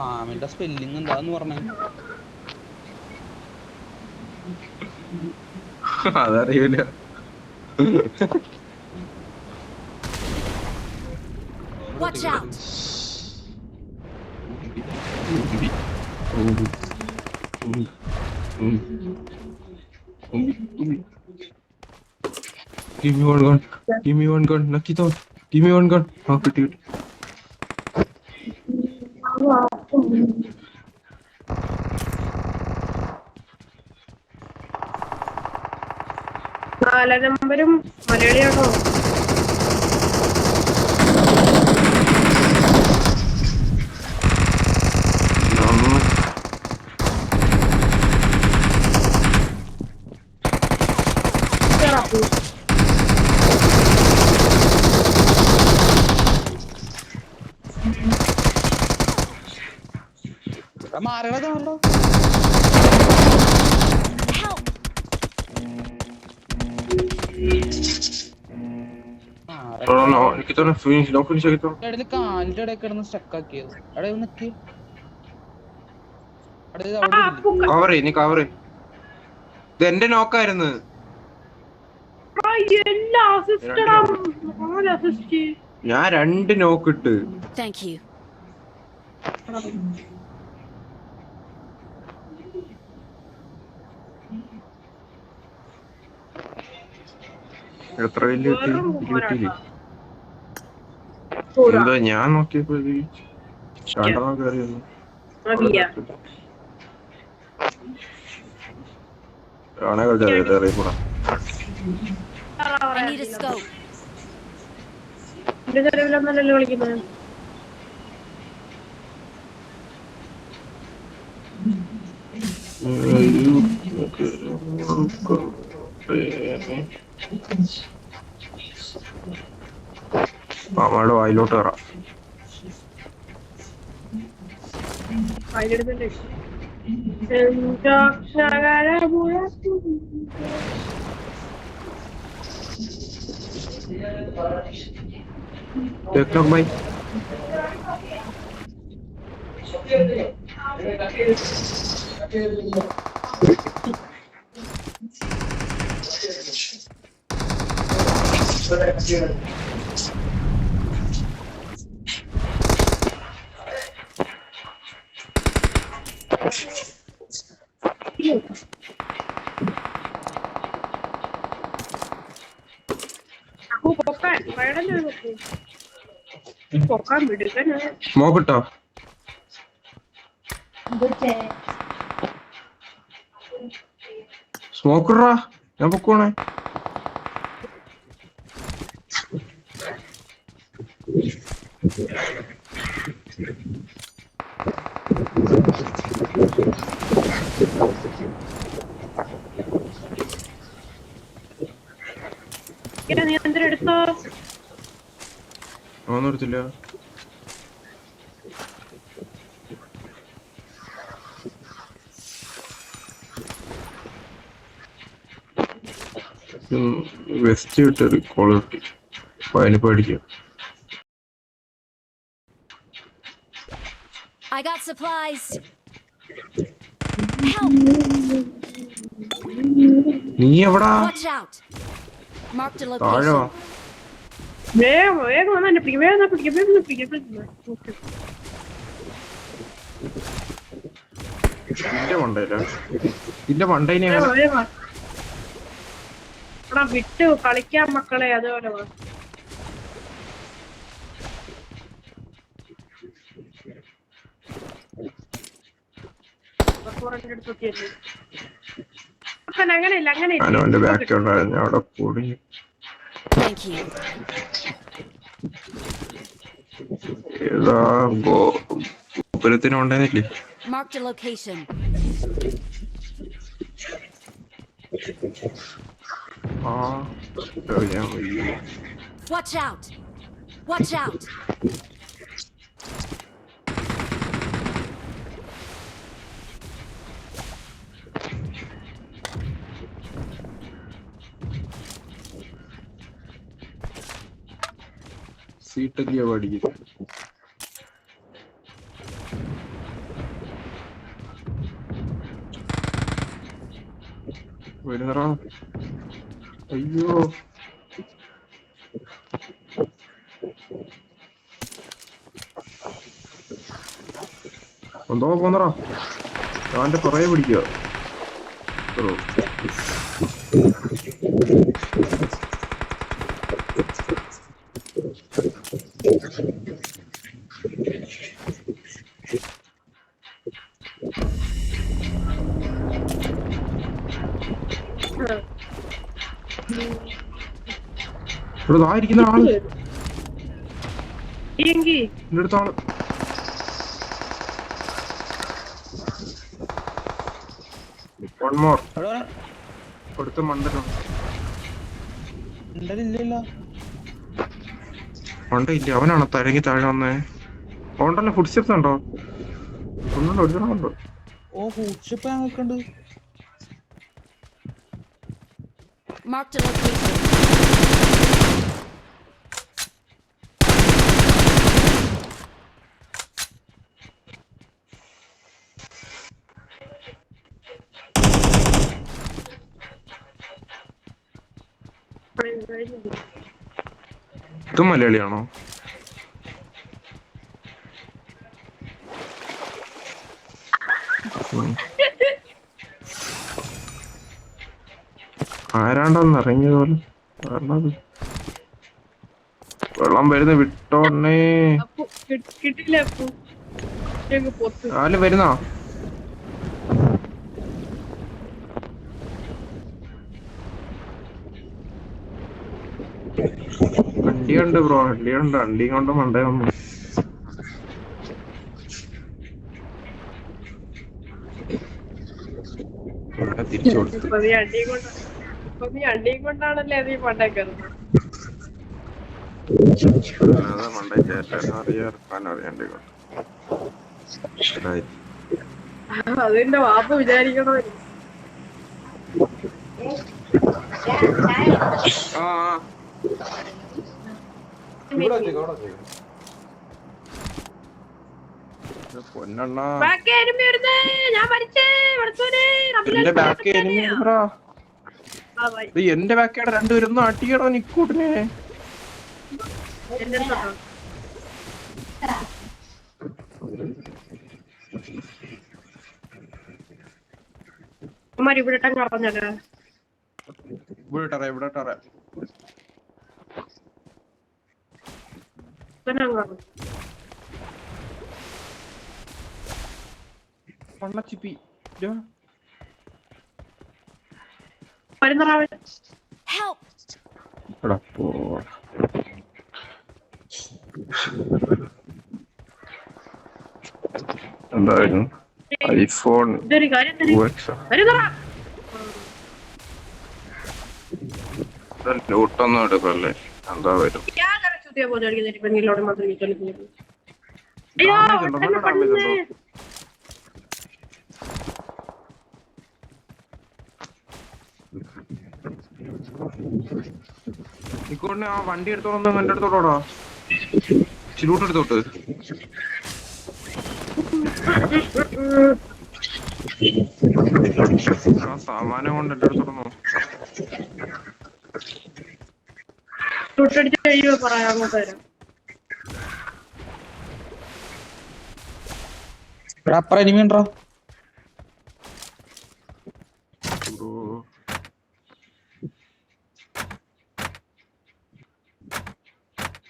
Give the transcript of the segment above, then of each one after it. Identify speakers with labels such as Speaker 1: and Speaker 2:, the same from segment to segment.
Speaker 1: ആമിന്റെ spelling എന്താന്ന് പറഞ്ഞേ?
Speaker 2: അതറിയില്ല.
Speaker 3: Watch out!
Speaker 2: Give me one gun. Give me one gun. Lucky thought. Give me one gun. Oh, pretty good.
Speaker 4: നാലാം നമ്പരും മലയാളിയാണോ?
Speaker 1: മാറണതാണല്ലോ.
Speaker 2: No, Nikita, finish. No finish Nikita.
Speaker 1: ഇടയില് കാലിന്റെ ഇടയിൽ കിടന്ന് സ്റ്റക്കാക്കിയത്. അവിടെ നിക്ക്.
Speaker 2: കവർ നീ കവർ. ഇത് എന്റെ നോക്കായിരുന്നു. ഞാൻ 2 നോക്ക് ഇട്ട്.
Speaker 3: Thank you.
Speaker 2: എത്ര വലിയ കിട്ടിയില്ലേ? എന്താ ഞാൻ നോക്കിയപ്പോ രണ്ടെണ്ണം കയറിയൊന്നു.
Speaker 3: I need a scope.
Speaker 4: വിളിക്കുന്നത്
Speaker 2: മാമയുടെ വായിലോട്ട് കയറാം. ബൈ സ്മോക്കിട്ടോ? സ്മോക്കറാ ഞാൻ പൊക്കോണേ.
Speaker 4: എടുത്തോ?
Speaker 2: ഒന്നും എടുത്തില്ല. വെസ്റ്റ് ഇട്ടൊരു ക്വാളിറ്റി അതിന് പഠിക്കാം.
Speaker 3: I got supplies. Help!
Speaker 2: നീ എവിടാ?
Speaker 3: Watch out! Marked a
Speaker 2: താഴോ?
Speaker 3: location.
Speaker 4: വേഗം വന്നെ പിടിക്കാം.
Speaker 2: ഇതിന്റെ മണ്ടയിനെ
Speaker 4: വിട്ട് കളിക്കാൻ മക്കളെ. അതുപോലെ
Speaker 2: അങ്ങനെയില്ല ബാക്ക് ഉണ്ടായിരുന്നു അവിടെ കൂടി.
Speaker 3: Thank you.
Speaker 2: ഏതാ ഗോപുരത്തിനുണ്ടെന്നില്ലേ?
Speaker 3: Marked a location. Watch out! Watch out!
Speaker 2: സീറ്റല്ലയോ പഠിക്കും. വരുന്നറാ. അയ്യോ എന്തോ പോന്നറാ. അവന്റെ പുറകെ പിടിക്കുക. ഇവിടെ ആയിരിക്കുന്ന ആള്
Speaker 4: എങ്കി
Speaker 2: എന്റെ അടുത്ത ആള്. One more. കൊടുത്ത മണ്ടലുണ്ട്.
Speaker 1: ഇല്ലല്ലോ.
Speaker 2: മണ്ടയില്ല, അവനാണോ തരങ്ങി താഴെ വന്നേ? ഉണ്ടല്ലോ, ഫുഡ് സ്റ്റെപ്സ് ഉണ്ടോ? ഒന്നുണ്ടോ, ഒരുത്തണമുണ്ടോ?
Speaker 1: ഓ ഫുഡ് സ്റ്റെപ്പ് ഞങ്ങൾക്കുണ്ട്.
Speaker 3: Marked a location.
Speaker 2: ഇത് മലയാളിയാണോ? ആരാണ്ടോന്ന് ഇറങ്ങിയത് പോലെ. വെള്ളം വരുന്ന വിട്ടോണേ.
Speaker 4: കിട്ടില്ല.
Speaker 2: ആരും വരുന്നോ? വണ്ടിയുണ്ട് ബ്രോ, വണ്ടിയുണ്ട്. വണ്ടി കൊണ്ട് മണ്ടേ വന്നു. തിരിച്ചു കൊടുത്തു.
Speaker 4: അണ്ടിയും കൊണ്ടാണല്ലേ നീ പണ്ടേ കയറുന്നത്.
Speaker 2: മണ്ടേ ചേട്ടാൻ അറിയാണ്ടി കൊണ്ട്
Speaker 4: അതിന്റെ വാപ്പ വിചാരിക്കണോ?
Speaker 2: പൊന്നണ്ണാ, എന്റെ ബാക്കേടെ രണ്ടുപേരൊന്നും അട്ടിയടോ നിക്കൂട്ടിനെ.
Speaker 4: ഇവിടെ പറഞ്ഞല്ലേ
Speaker 2: ഇവിടെ പള്ളച്ചിപ്പി
Speaker 3: Help!
Speaker 2: എന്തായാലും ഐഫോൺ ലൂട്ടൊന്നും എടുക്കല്ലേ. എന്താ വരും? നിക്കോണ്ട് ആ വണ്ടി എടുത്തോളൊന്ന് എന്റെ അടുത്തോടാ. ചിലൂട്ട് എടുത്തോട്ട്. ആ സാമാനം കൊണ്ട് എന്റെ അടുത്തോടൊന്നോ.
Speaker 1: അപ്പുറം എനിമി ഉണ്ടോ?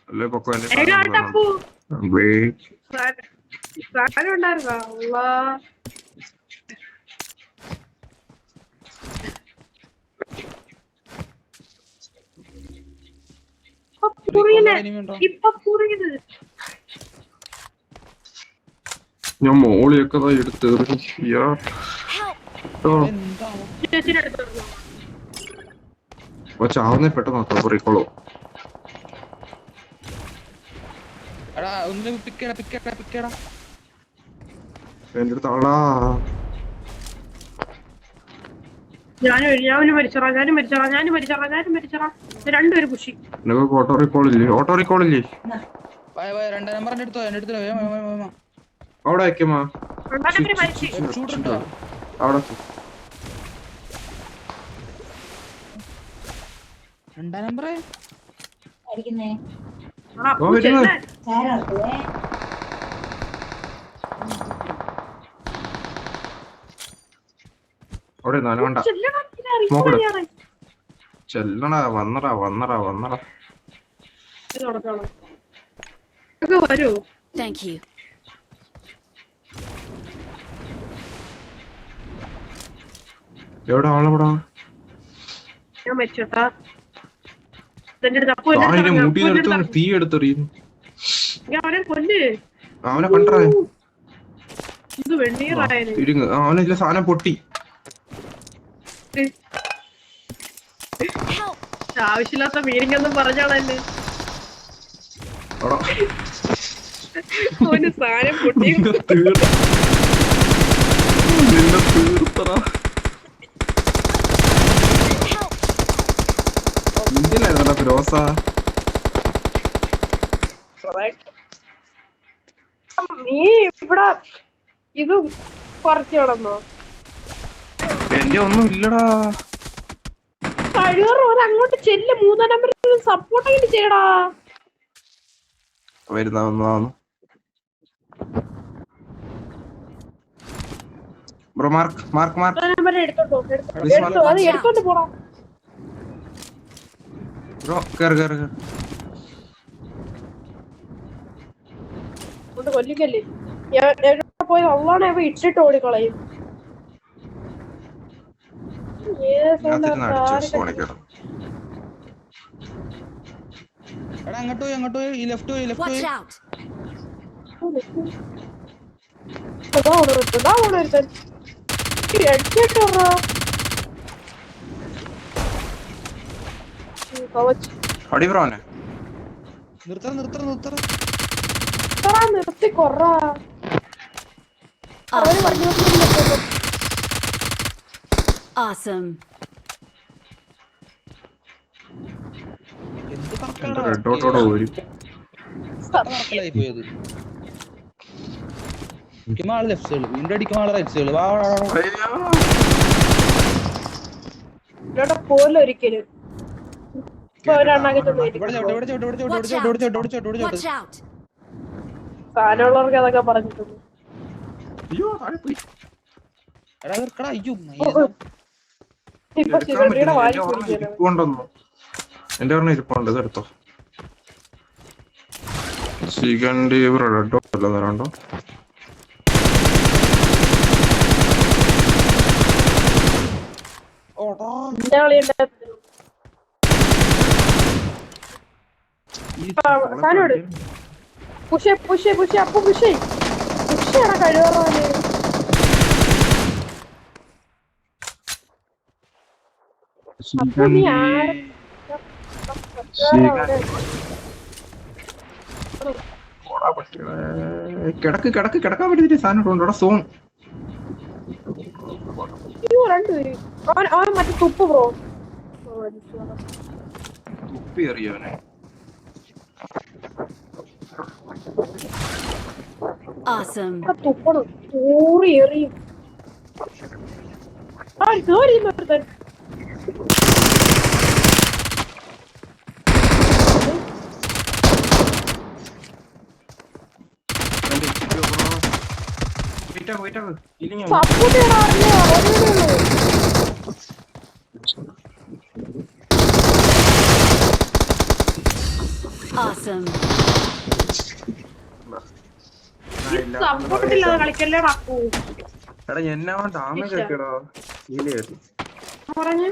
Speaker 2: അല്ലേ പൊക്കോ. ഞാൻ മോളിയൊക്കെ എടുത്ത് ചാവുന്നേ പെട്ടെന്ന് നോക്കാം. പറയിക്കോളൂ. എന്റെ അടുത്ത് ആളാ.
Speaker 4: ഞാനും മരിച്ചറാ. രണ്ടുപേരും പുഷി.
Speaker 2: ഓട്ടോ റീകോൾ ഇല്ലേ?
Speaker 1: രണ്ടാം നമ്പർ എന്റെ അടുത്തോ എന്റെ അടുത്തോ
Speaker 2: അവിടെ വെക്കുമാ
Speaker 1: ഷൂട്ടുണ്ടോ
Speaker 2: അവിടെ
Speaker 1: രണ്ടാം നമ്പറേ
Speaker 2: അവിടെ നാലുകൊണ്ട ചെല്ലണ വന്നടാ
Speaker 4: വരൂ.
Speaker 3: Thank you.
Speaker 2: എവിടെ ആളെവിടാ
Speaker 4: ഞാൻ വെച്ചോട്ടാ
Speaker 2: മുട്ടിയെടുത്ത് തീ എടുത്തെറിയുന്നു
Speaker 4: അവനെ കൊല്ല്.
Speaker 2: അവനെ കണ്ടേ
Speaker 4: ഇത് വെണ്ണീറായാലും
Speaker 2: തിരിങ്ങ് അവനില്ല സാധനം പൊട്ടി
Speaker 3: Help!
Speaker 4: ആവശ്യമില്ലാത്ത മീനിങ് ഒന്നും പറഞ്ഞാളല്ലേ അവന് സാധനം പൊട്ടി.
Speaker 2: നിന്നെ തീർത്തറ ഇന്ത്യയിലായിരുന്നടാ ഫിറോസ
Speaker 4: നീ ഇവിടെ ഇത് പറിച്ചു കിടന്നോ?
Speaker 2: എന്റെ ഒന്നും ഇല്ലടാ
Speaker 4: കഴിവറ അങ്ങോട്ട് ചെല്ല്. 3 നമ്പറിൽ സപ്പോർട്ട് ആയിട്ട് ചെയ്യടാ.
Speaker 2: വരുന്ന ബ്രോ മാർക്ക്
Speaker 4: നമ്പർ എടുത്തോട്ടോ. അത് എടുത്തോണ്ട് പോടാ.
Speaker 2: ബ്രോ കേറ്
Speaker 4: കൊണ്ട് കൊല്ലിക്കല്ലേ പോയി അള്ളാണെ ഇട്ടിട്ട് ഓടിക്കളയും.
Speaker 1: എടാ അങ്ങോട്ട് പോയി ഈ ലെഫ്റ്റ് പോയി
Speaker 3: Watch out!
Speaker 2: അടി ബ്രോനെ
Speaker 1: നിർത്തറ
Speaker 4: നിർത്തി കൊറ.
Speaker 3: Awesome.
Speaker 1: എന്ത്
Speaker 2: റെഡോട്ടോടെ വരും
Speaker 1: കറക്കലായി പോയത്. ആള് ലെഫ്റ്റ് സൈഡ് വീണ്ടും അടിക്കുമ്പോൾ ആള് റൈറ്റ് സൈഡ്
Speaker 4: പോലൊരിക്കലും
Speaker 3: Watch out!
Speaker 4: സാധനമുള്ളവർക്ക് അതൊക്കെ പറഞ്ഞിട്ടുണ്ട്. ഇപ്പൊ ശിവയുടെ വാരി
Speaker 2: ഇരിപ്പുണ്ടെന്നോ എന്റെ പറഞ്ഞ ഇരിപ്പുണ്ട് ഇതെടുത്തോ ചിക്കൻ്റെ റെഡോ അല്ല തരാണ്ടോ
Speaker 4: പുഷ് അപ്പൊ പുഷാണ് കഴിവറാണ്.
Speaker 2: കിടക്കാൻ പറ്റിയ സാധനം ഉണ്ടോ സോൺ
Speaker 4: രണ്ടുപേര് അവൻ മറ്റേ തുപ്പ് ബ്രോ
Speaker 2: തുപ്പി എറിയവനെ
Speaker 3: Awesome.
Speaker 4: തുപ്പണം തൂറി എറിയും.
Speaker 3: Awesome.
Speaker 4: സപ്പോർട്ടില്ലാതെ കളിക്കല്ലേടാ.
Speaker 2: എടാ എന്നാ ഡാമേജ് ആക്കിയടാ
Speaker 4: പറഞ്ഞു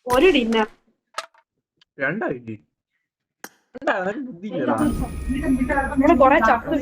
Speaker 4: ഒരു ഡിന്നർ
Speaker 2: രണ്ടായി
Speaker 4: കൊറേ ചത്ത്